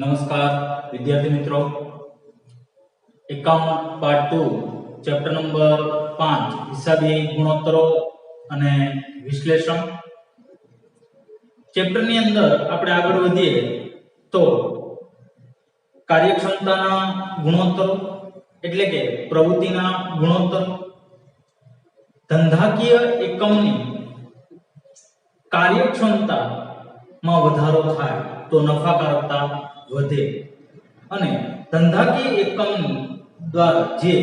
नमस्कार विद्यार्थी मित्रों, एकाउंट पार्ट 2 चैप्टर नंबर 5 हिसाबी गुणोत्तरो અને વિશ્લેષણ ચેપ્ટર ની અંદર આપણે આગળ વધીએ તો કાર્યક્ષમતાના ગુણોત્તરો એટલે કે પ્રવૃત્તિના ગુણોત્તર, ધંધાકીય એકમની કાર્યક્ષમતામાં વધારો થાય તો નફાકારકતા વધે અને ધંધાકીય એકમ દ્વારા જે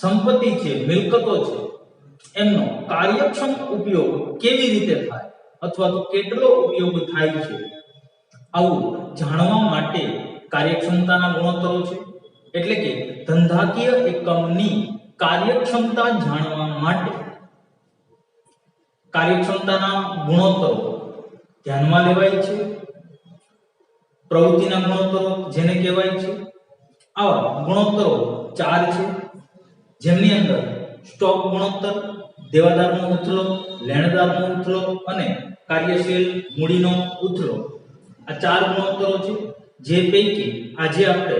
સંપત્તિ છે, મિલકતો છે, એમનો કાર્યક્ષમ ઉપયોગ કેવી રીતે થાય અથવા તો કેટલો ઉપયોગ થાય છે આવું જાણવા માટે કાર્યક્ષમતાના ગુણોત્તરો છે. એટલે કે ધંધાકીય એકમની કાર્યક્ષમતા જાણવા માટે કાર્યક્ષમતાના ગુણોત્તરો ધ્યાનમાં લેવાય છે. પ્રવૃત્તિના ગુણોત્તરો જેને કહેવાય છે, આવા ગુણોત્તરો 4 છે, જેમની અંદર સ્ટોક ગુણોત્તર, દેવાદારનો ઉથલો, લેણદારનો ઉથલો અને કાર્યશીલ મૂડીનો ઉથલો, આ 4 ગુણોત્તરો છે. જે પૈકી આજે આપણે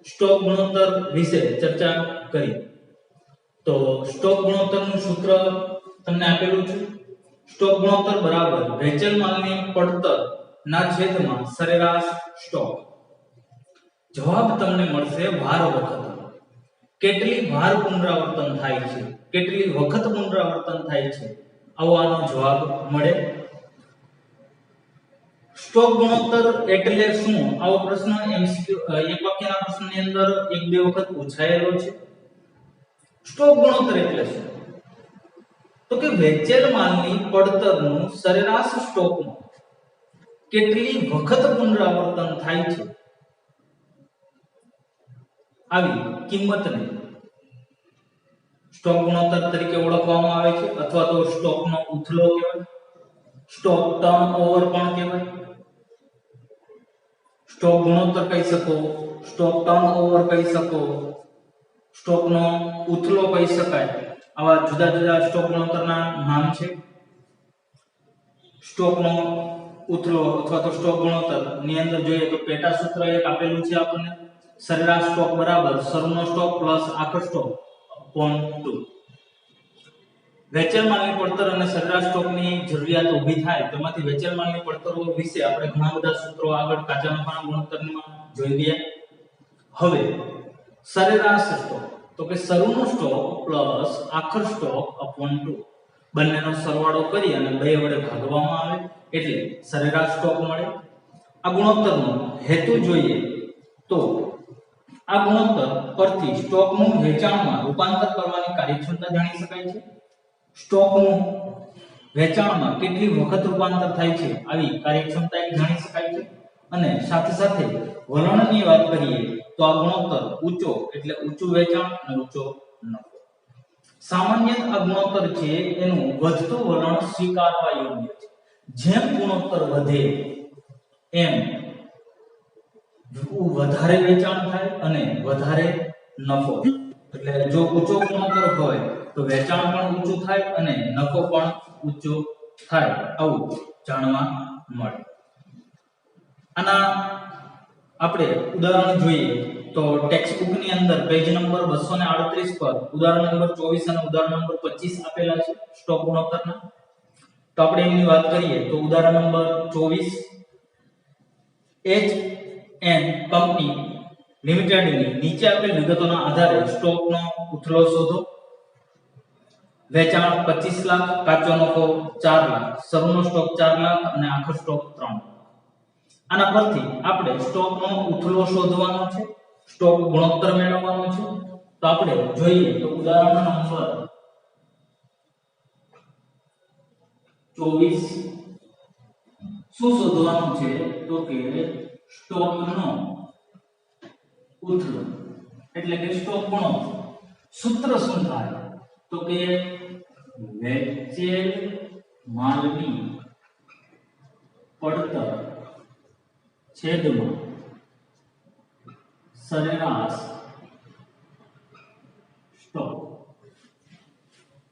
સ્ટોક ગુણોત્તર વિશે ચર્ચા કરી. તો સ્ટોક ગુણોત્તરનું સૂત્ર તમને આપેલું છે. સ્ટોક ગુણોત્તર બરાબર વેચેલ માલની પડતર ના છેદમાં સરેરાશ સ્ટોક. જવાબ તમને મળશે વાર વખત. કેટલી વાર પુનરાવર્તન થાય છે, કેટલી વખત પુનરાવર્તન થાય છે, આવો આનો જવાબ મળે. સ્ટોક ગુણોત્તર એટલે શું? આવો પ્રશ્ન એમસીક્યુ એક વાક્યના પ્રશ્નની અંદર 1-2 વખત પૂછાયેલો છે. સ્ટોક ગુણોત્તર એટલે શું? તો કે વેચેલ માલની પડતરનું સરેરાશ સ્ટોકમાં કેટલી વખત પુનરાવર્તન થાય છે આવી કિંમતને સ્ટોક ગુણોત્તર તરીકે ઓળખવામાં આવે છે, અથવા તો સ્ટોકનો ઉથલો કહેવાય, સ્ટોક ટર્નઓવર પણ કહેવાય. સ્ટોક ગુણોત્તર કહી શકો, સ્ટોક ટર્નઓવર કહી શકો, સ્ટોકનો ઉથલો કહી શકાય. આવા જુદા જુદા સ્ટોક ગુણોત્તરના નામ છે. સ્ટોકનો ઉથલો અથવા તો સ્ટોક ગુણોત્તર ની અંદર જોઈએ તો પેટા સૂત્ર એક આપેલું છે આપણને, સરેરાશ સ્ટોક બરાબર શરૂનો સ્ટોક પ્લસ આખો સ્ટોક upon 2. વેચેલ માલની પડતર અને સરેરાશ સ્ટોકની જરૂરિયાત ઊભી થાય તેમાંથી વેચેલ માલની પડતરો વિશે આપણે ઘણા બધા સૂત્રો આગળ કાચા નફાના ગુણોત્તરમાં જોઈ ગયા. હવે સરેરાશ સ્ટોક તો કે શરૂનો સ્ટોક પ્લસ આખો સ્ટોક upon 2 બંનેનો સરવાળો કરી અને 2 વડે ભાગવામાં આવે એટલે સરેરાશ સ્ટોક મળે. આ ગુણોત્તરનો હેતુ જોઈએ તો આ ગુણોત્તર પરથી સ્ટોકનું વેચાણમાં રૂપાંતર કરવાની કાર્યક્ષમતા જાણી શકાય છે. સ્ટોકનું વેચાણમાં કેટલી વખત રૂપાંતર થાય છે આવી કાર્યક્ષમતા જાણી શકાય છે. અને સાથે સાથે વલણની વાત કરીએ તો આ ગુણોત્તર ઊંચો એટલે ઊંચું વેચાણ અને ઊંચો નફો. સામાન્ય આ ગુણોત્તર છે એનું વધતું વલણ સ્વીકારવા યોગ્ય છે. જેમ ગુણોત્તર વધે એમ વધારે વેચાણ થાય અને વધારે નફો. એટલે જો ઊંચો ગુણોત્તર હોય તો વેચાણ પણ ઊંચું થાય અને નફો પણ ઊંચો થાય, આવું જાણવા મળે. આના આપણે ઉદાહરણ જોઈએ તો ટેક્સ્ટ બુક ની અંદર પેજ નંબર 238 પર ઉદાહરણ નંબર 24 અને ઉદાહરણ નંબર 25 આપેલા છે સ્ટોક ગુણોત્તરના. તો આપણે એની વાત કરીએ તો ઉદાહરણ નંબર 24, HN કંપની લિમિટેડની નીચે આપેલ વિગતોના આધારે સ્ટોકનો ઉથલો શોધો. વેચાણ 25 લાખ, કાચો નફો 4 લાખ, શરૂનો સ્ટોક 4 લાખ અને આખો સ્ટોક 3 લાખ. આના પરથી આપણે સ્ટોકનો ઉથલો શોધવાનો છે, સ્ટોક ગુણોત્તર મેળવવાનો છે. તો આપણે જોઈએ તો ઉદાહરણ નંબર 24 શું શોધવાનું છે તો કે સ્ટોકનો ઉથલો એટલે કે સ્ટોક ગુણોત્તર. સૂત્ર શું થાય તો કે વેચેલ માલની પડતર છેદમાં સરેરાશ સ્ટોક.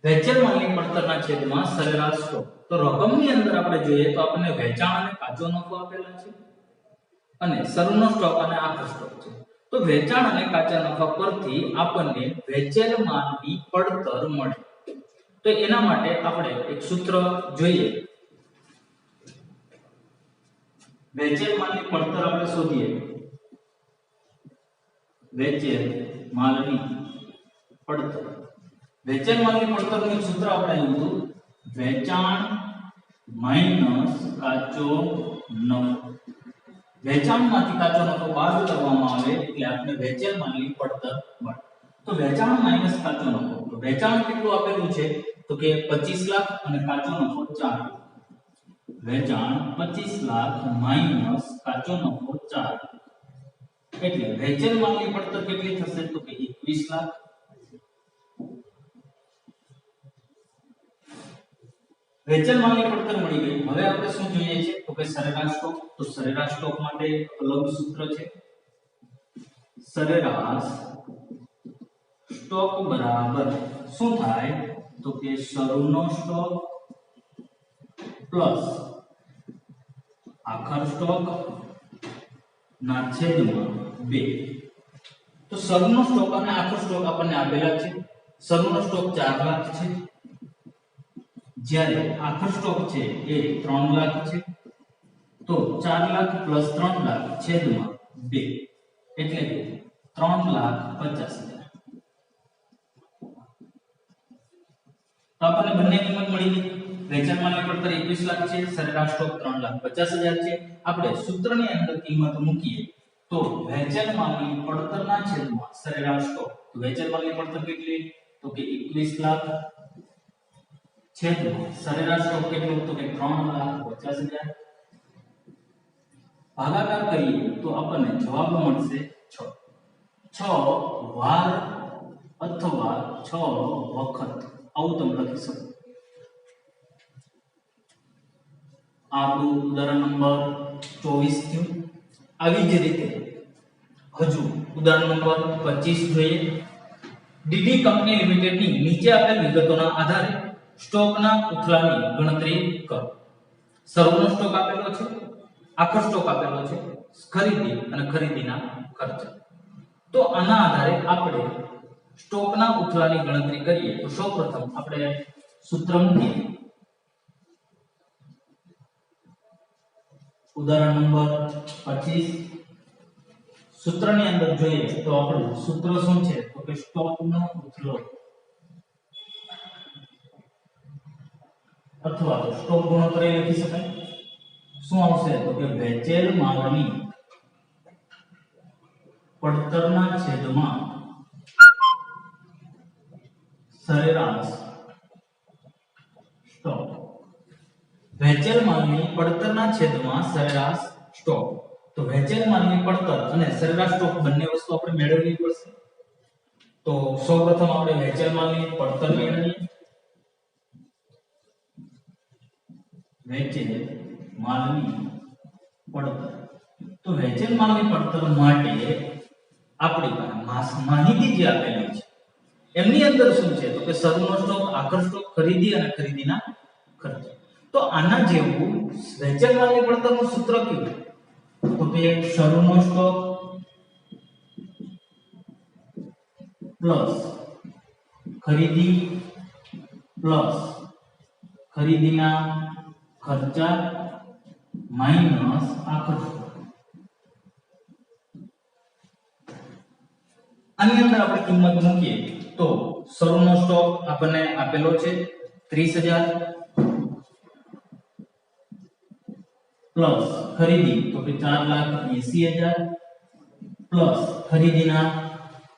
વેચેલ માલની પડતરના છેદમાં સરેરાશ સ્ટોક. તો રકમની અંદર આપણે જોઈએ તો આપણને વેચાણ અને કાચો નફો આપેલા છે. અને શરૂનો સ્ટોક અને આખર સ્ટોક છે. તો વેચાણ અને કાચા નફા પરથી આપણને વેચેલ માલની પડતર મળે. તો એના માટે આપણે એક સૂત્ર જોઈએ. વેચેલ માલની પડતર આપણે શોધીએ. વેચેલ માલની પડતર. વેચેલ માલની પડતરનું એક સૂત્ર આપણે આવ્યું હતું, વેચાણ માઈનસ કાચો નફો. વેચાણમાંથી કાચો નફો બાદ કરવામાં આવે એટલે આપણે વેચેલ માલની પડતર મળે. તો વેચાણ માઈનસ કાચો નફો. તો વેચાણ કેટલું આપેલું છે? તો કે 25 લાખ અને કાચો નફો 4 લાખ. વેચાણ 25 લાખ માઈનસ કાચો નફો 4 લાખ. એટલે વેચેલ માલની પડતર કેટલી થશે? તો કે 21 લાખ. વેચેલ માલની પડતર મળી ગઈ. હવે આપણે શું જોઈએ છે? તો કે સરેરાશ સ્ટોક. તો સરેરાશ સ્ટોક માટે અલગ સૂત્ર છે. સરેરાશ સ્ટોક બરાબર શું થાય? તો કે શરૂનો સ્ટોક પ્લસ આખર સ્ટોક ના છેદમાં 2. તો શરૂનો સ્ટોક અને આખર સ્ટોક આપણને આપેલા છે. શરૂનો સ્ટોક 4 લાખ છે, જ્યારે આખર સ્ટોક છે એ 3 લાખ છે. તો 4 લાખ પ્લસ 3 લાખ છેદમાં 2 એટલે 3,50,000. તો આપણને બંને કિંમત મળી ગઈ. વેચાણ માલની પડતર 21 લાખ છે, સરેરાશ સ્ટોક 3,50,000 છે. આપણે સૂત્રની અંદર કિંમત મૂકીએ તો વેચાણ માલની પડતરના છેદમાં સરેરાશ સ્ટોક. તો વેચાણ માલની પડતર કેટલી? તો કે 21 લાખ છેદમાં સરેરાશ સ્ટોક કેટલો? તો કે 3,50,000. ભાગાકાર કરીએ તો આપણને જવાબ મળશે 6. 6 વાર અથવા 6 વખત આવું તમે લખી શકો. આપણું ઉદાહરણ નંબર 24 થયું. આવી જ રીતે હજુ ઉદાહરણ નંબર 25 જોઈએ. ડીડી કંપની લિમિટેડની નીચે આપેલ વિગતોના આધારે સ્ટોકના ઉથલાની ગણતરી કરો. શરૂનો સ્ટોક આપેલો છે, આખર સ્ટોક આપેલો છે, ખરીદી અને ખરીદીના ખર્ચ. તો આના આધારે આપણે સ્ટોકના ઉથલાની ગણતરી કરીએ તો સૌપ્રથમ આપણે સૂત્ર મૂકીએ. ઉદાહરણ નંબર 25 સૂત્રની અંદર જોઈએ તો આપણું સૂત્ર શું છે? તો કે સ્ટોકનો ઉથલો અથવા તો સ્ટોક ગુણોત્તર લખી શકાય. શું આવશે? તો કે વેચેલ માલની પડતરના છેદમાં સરેરાશ સ્ટોક. વેચેલ માલની પડતરના છેદમાં સરેરાશ સ્ટોક. તો વેચેલ માલની પડતર અને સરેરાશ સ્ટોક બંને વસ્તુ આપણે મેળવવી પડશે. તો સૌપ્રથમ આપણે વેચેલ માલની પડતર મેળવીએ. વેચેલ માલની પડતર. તો વેચેલ માલની પડતર માટે આપણી પાસે માહિતી જે આપેલી છે એમની અંદર શું છે? તો કે શરૂનો સ્ટોક, આખર સ્ટોક, ખરીદી અને ખરીદીના ખર્ચ. તો આના જેવું વેચેલ માલની પડતરનું સૂત્ર કેવું? તો કે શરૂનો સ્ટોક પ્લસ ખરીદી પ્લસ ખરીદીના ખર્ચા માઈનસ આખર સ્ટોક. આની અંદર આપણે કિંમત મૂકીએ તો શરૂનો સ્ટોક આપણને આપેલો છે 30,000 પ્લસ ખરીદી તો કે 4,80,000 પ્લસ ખરીદીના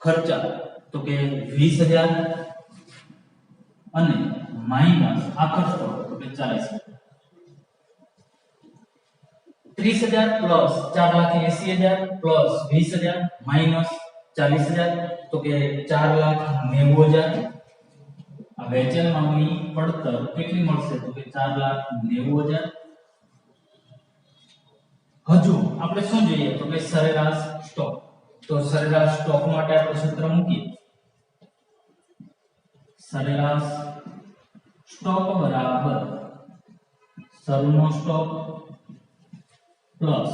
ખર્ચા તો કે 20,000 અને માઈનસ આખર સ્ટોક તો કે 40,000. 30,000 પ્લસ 4,80,000 પ્લસ 20,000 માઈનસ 40,000 તો કે 4,90,000. આ વેચેલ માલની પડતર કેટલી મળશે? તો કે 4,90,000. હજુ આપણે શું જોઈએ? તો કે સરેરાશ સ્ટોક. તો સરેરાશ સ્ટોક માટે આપણે સૂત્ર મૂકીએ. સરેરાશ સ્ટોક બરાબર શરૂનો સ્ટોક પ્લસ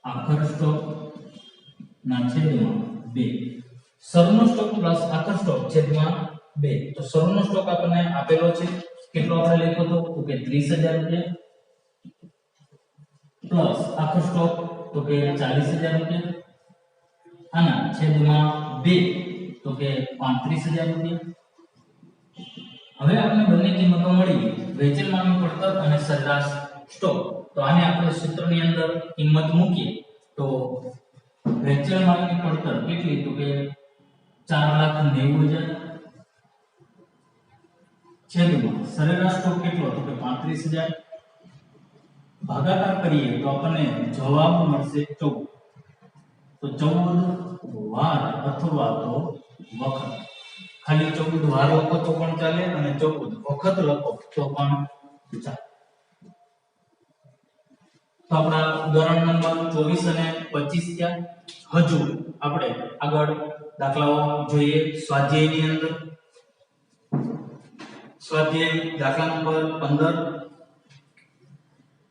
આખર સ્ટોક ના છેદમાં 2 શરૂનો સ્ટોક પ્લસ આખર સ્ટોક છેદમાં 2 તો શરૂનો સ્ટોક આપણને આપેલો છે કેટલો આપણે લખ્યો હતો તો કે 30000 રૂપિયા પ્લસ આખર સ્ટોક તો કે 40000 રૂપિયા આના છેદમાં 2 તો કે 35000 રૂપિયા હવે આપણે બંને કિંમતો મળી વેચેલ માલની પડતર અને સરેરાશ સ્ટોક તો આને આપણે સૂત્રની અંદર કિંમત મૂકીએ તો વેચેલ માલની પડતર કેટલી તો કે 4,90,000 છેદમાં સરેરાશ સ્ટોક કેટલો તો કે 35,000 ભાગાકાર કરીએ તો આપણને જવાબ મળશે 14 તો 14 વાર અથવા તો વખત ખાલી 14 વાર લખો તો પણ ચાલે અને 14 વખત લખો તો પણ ચાલે તો આપણા ઉદાહરણ નંબર 24 અને 25 ત્યાં હજુ આપણે આગળ દાખલાઓ જોઈએ સ્વાધ્યાયની અંદર સ્વાધ્યાય દાખલા નંબર 15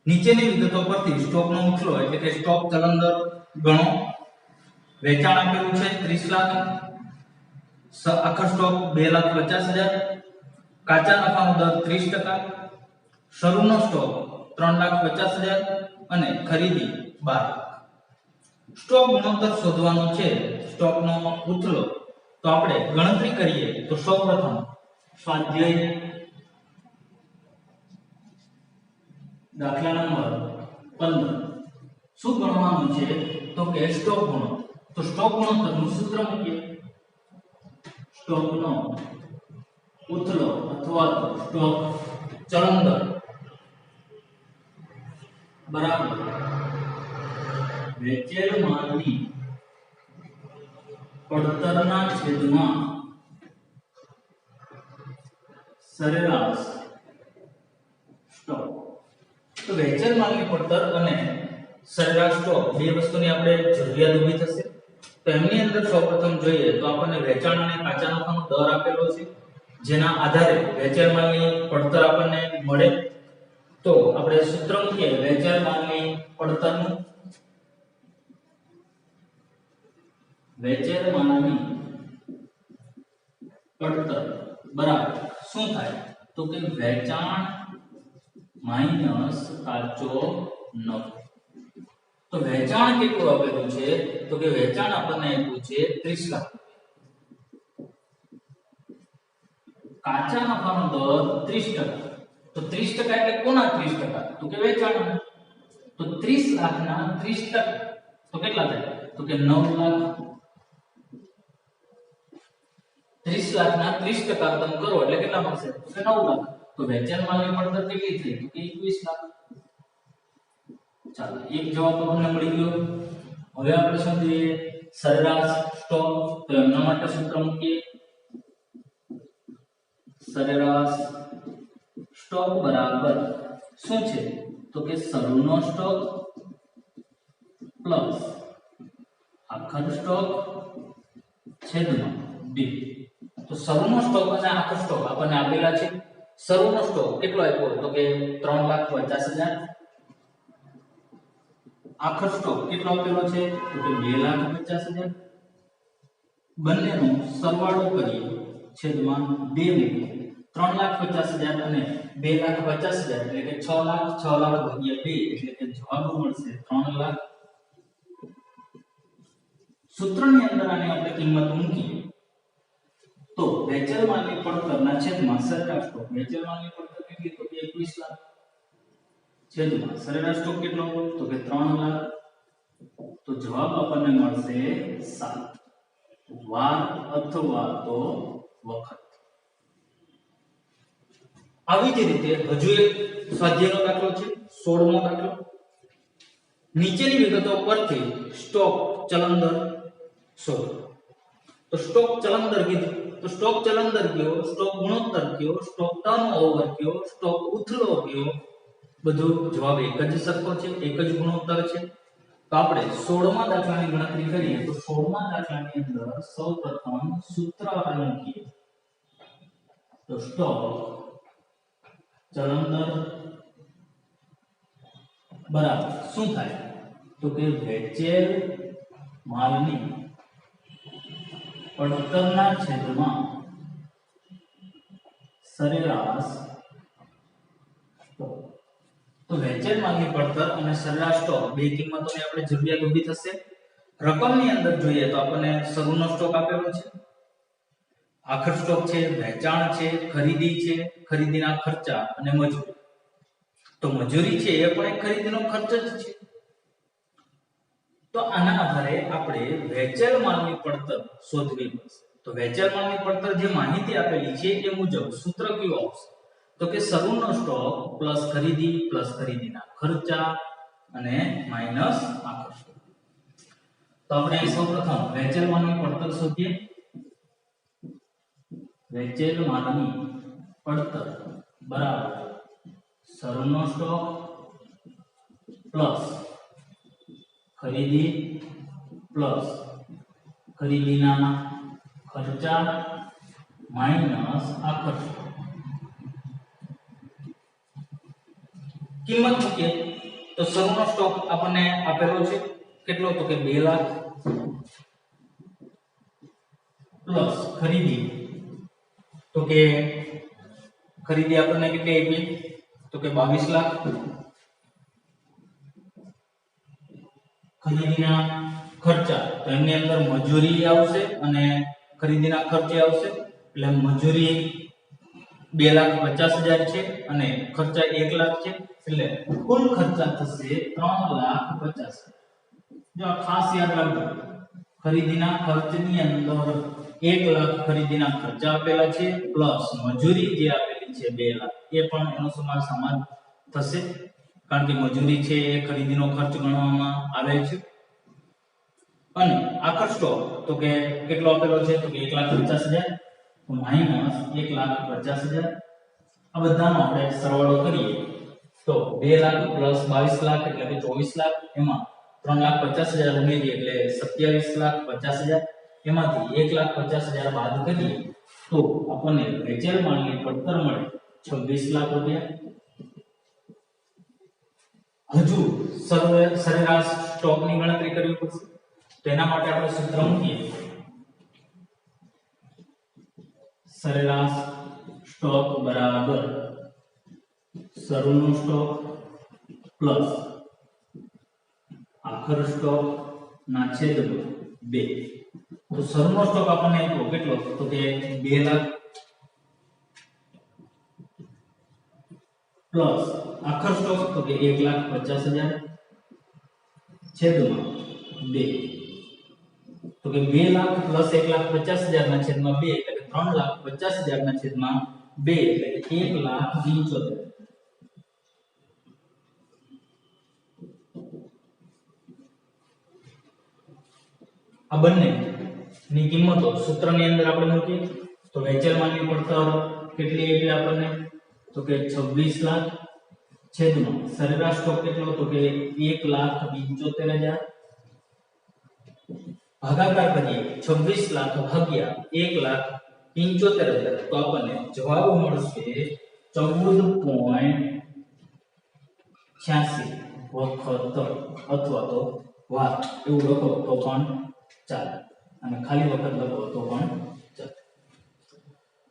નીચેની વિગતો પરથી સ્ટોકનો ઉછલો એટલે કે સ્ટોક ચલન દર ગણો વેચાણ આપેલું છે 30 લાખ આખર સ્ટોક 2,50,000 કાચા નફાનો દર 30% શરૂનો સ્ટોક 3,50,000 અને ખરીદી 12 સ્ટોક ગુણોત્તર શોધવાનો છે સ્ટોકનો ઉથલો તો આપણે ગણતરી કરીએ તો સૌપ્રથમ સ્વાધ્યાય દાખલા નંબર 15 શું ગણવાનું છે તો કે સ્ટોક ગુણોત્તર તો સ્ટોક ગુણોત્તરનું સૂત્ર મૂકીએ સ્ટોકનો ઉથલો અથવા તો સ્ટોક ચલન દર બરાબર વેચેલ માલની પડતરના છેદમાં સરેરાશ સ્ટોક તો વેચેલ માલની પડતર અને સરેરાશ સ્ટોક બે વસ્તુની આપણે જરૂરિયાત ઊભી થશે તો એમની અંદર સૌપ્રથમ જોઈએ તો આપણને વેચાણ અને કાચા નફાનો દર આપેલો છે જેના આધારે વેચેલ માલની પડતર આપણને મળે તો આપણે સૂત્ર મૂકીએ વેચેલ માલની પડતરનું વેચેલ માલની પડતર બરાબર શું થાય તો કે વેચાણ માઈનસ કાચો નફો તો વેચાણ કેટલું આપેલું છે તો કે વેચાણ આપણને આપ્યું છે 30 લાખ કાચા નફાનો દર 30% તો 30% એટલે કોના 30% તો કે વેચાણ તો 30 લાખના 30% તો કેટલા થાય તો કે 9 લાખ 30 લાખના 30% તમે કરો એટલે કેટલા મળશે તો કે 9 લાખ તો વેચાણ માલની પડતર કેટલી થઈ તો કે 21 લાખ ચાલો એક જવાબ આપણને મળી ગયો હવે આપણે શોધીએ સરેરાશ સ્ટોક તો એના માટે સૂત્ર મૂકીએ સરેરાશ સ્ટોક બરાબર શું છે તો કે શરૂનો સ્ટોક પ્લસ આખર સ્ટોક છેદમાં 2 તો શરૂનો સ્ટોક અને આખર સ્ટોક આપણને આપેલા છે શરૂનો સ્ટોક કેટલો આપ્યો તો કે 3,50,000 આખર સ્ટોક કેટલો આપેલો છે તો કે 2,50,000 બંનેનો સરવાળો કરીએ છેદમાં 2 મૂકીએ 3,50,000 અને 2,50,000 એટલે કે 6 લાખ 6 લાખ ભાગ્યા 2 એટલે કે જવાબ મળશે 3 લાખ સૂત્રની અંદર આને આપણે કિંમત મૂકીએ તો વેચેલ માલની પડતરના છેદમાં સરેરાશ સ્ટોક વેચેલ માલની પડતર કેટલી તો કે 21 લાખ છેદમાં સરેરાશ સ્ટોક કેટલો તો કે 3 લાખ તો જવાબ આપણને મળશે 7 વાર અથવા તો વખત આવી જ રીતે હજુ એક સ્વાધ્યાયનો દાખલો છે 16મો દાખલો નીચેની વિગતો પરથી સ્ટોક ચલન દર શોધો તો સ્ટોક ચલન દર કીધું તો સ્ટોક ચલન દર કયો સ્ટોક ગુણોત્તર કયો સ્ટોક ટર્નઓવર કયો સ્ટોક ઉથલો કયો બધું જવાબ એક જ સરખો છે એક જ ગુણોત્તર છે તો આપણે 16મા દાખલાની ગણતરી કરીએ તો 16મા દાખલાની અંદર સૌપ્રથમ સૂત્ર આપણે મૂકીએ તો સ્ટોક ચલન દર બરાબર શું થાય તો કે વેચેલ માલની પડતરના છેદમાં સરેરાશ સ્ટોક. તો વેચેલ માલની પડતર અને સરેરાશ સ્ટોક બે કિંમતોની આપણે જરૂરિયાત ઊભી થશે. રકમની અંદર જોઈએ તો આપણને શરૂનો સ્ટોક આપેલો છે, આખર સ્ટોક છે, વેચાણ છે, ખરીદી છે, ખરીદીના ખર્ચા અને મજૂરી. તો મજૂરી છે એ પણ એક ખરીદીનો ખર્ચ જ છે. તો આના આધારે આપણે વેચેલ માલની પડતર શોધવી પડશે. તો વેચેલ માલની પડતર જે માહિતી આપેલી છે એ મુજબ સૂત્ર કયું આવશે? તો કે શરૂનો સ્ટોક પ્લસ ખરીદી પ્લસ ખરીદીના ખર્ચા અને માઈનસ આખર સ્ટોક. તો આપણે સૌપ્રથમ વેચેલ માલની પડતર શોધીએ. વેચેલ માલની પડતર બરાબર શરૂનો સ્ટોક પ્લસ ખરીદી પ્લસ ખરીદીના ખર્ચા માઈનસ આખર સ્ટોક. કિંમત મૂકીએ તો શરૂનો સ્ટોક આપણને આપેલો છે કેટલો? તો કે 2 લાખ પ્લસ ખરીદી. તો કે ખરીદી આપણને કેટલી આપી? તો કે 22 લાખ. ખરીદીના ખર્ચા તો એની અંદર મજૂરી આવશે અને ખરીદીના ખર્ચે આવશે. એટલે મજૂરી 2,50,000 છે અને ખર્ચા 1 લાખ છે. એટલે કુલ ખર્ચા થશે 3,50,000. જો ખાસ યાદ રાખજો, ખરીદીના ખર્ચની અંદર 1 લાખ ખરીદીના ખર્ચા આપેલા છે પ્લસ મજૂરી જે આપેલી છે 2 લાખ એ પણ એનો સમાન થશે, કારણ કે મજૂરી છે એ ખરીદીનો ખર્ચ ગણવામાં આવે છે. અને આખર સ્ટોક તો કે કેટલો આપેલો છે? તો કે 1,50,000 તો માઈનસ 1,50,000. આ બધાનો આપણે સરવાળો કરીએ તો 2 લાખ પ્લસ 22 લાખ એટલે કે 24 લાખ. એમાં 3,50,000 ઉમેરીએ એટલે 27,50,000. એમાંથી 1,50,000 બાદ કરીએ તો આપણને વેચેલ માલની પડતર મળે 26 લાખ રૂપિયા. હજુ સરેરાશ સ્ટોકની ગણતરી કરવી પડશે. તેના માટે આપણે સૂત્ર મૂકીએ. સરેરાશ સ્ટોક બરાબર શરૂનો સ્ટોક પ્લસ આખર સ્ટોક ના છેદમાં 2. તો શરૂનો સ્ટોક આપણને આપ્યો કેટલો? તો કે 2 લાખ પ્લસ આખર સ્ટોક તો કે 1,50,000 છેદમાં 2. તો કે 2 લાખ પ્લસ 1,50,000 ના છેદમાં 2 એટલે કે 3,50,000 ના છેદમાં 2 એટલે કે 1,75,000. આ બંને ની કિંમતો સૂત્રની અંદર આપણે મૂકીએ તો વેચેલ માલની પડતર કેટલી એટલે આપણને? તો કે 26 લાખ છેદમાં સરેરાશ સ્ટોક કેટલો? તો કે 1,75,000 ભાગાકાર કરીએ 26 લાખ ભાગ્યા 1,75,000 તો આપણને જવાબ મળશે 14.86 વખત અથવા તો વાર એવું લખો તો પણ ચાલે અને ખાલી વખત લખો તો પણ ચાલે.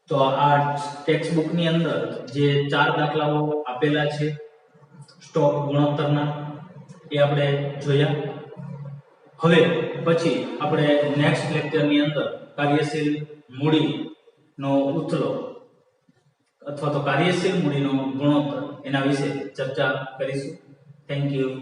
તો આ ટેક્સ્ટ બુક ની અંદર જે 4 દાખલાઓ આપેલા છે સ્ટોક ગુણોત્તરના એ આપણે જોયા. હવે પછી આપણે નેક્સ્ટ લેક્ચર ની અંદર કાર્યશીલ મૂડીનો ઉથલો અથવા તો કાર્યશીલ મૂડીનો ગુણોત્તર એના વિશે ચર્ચા કરીશું. Thank you.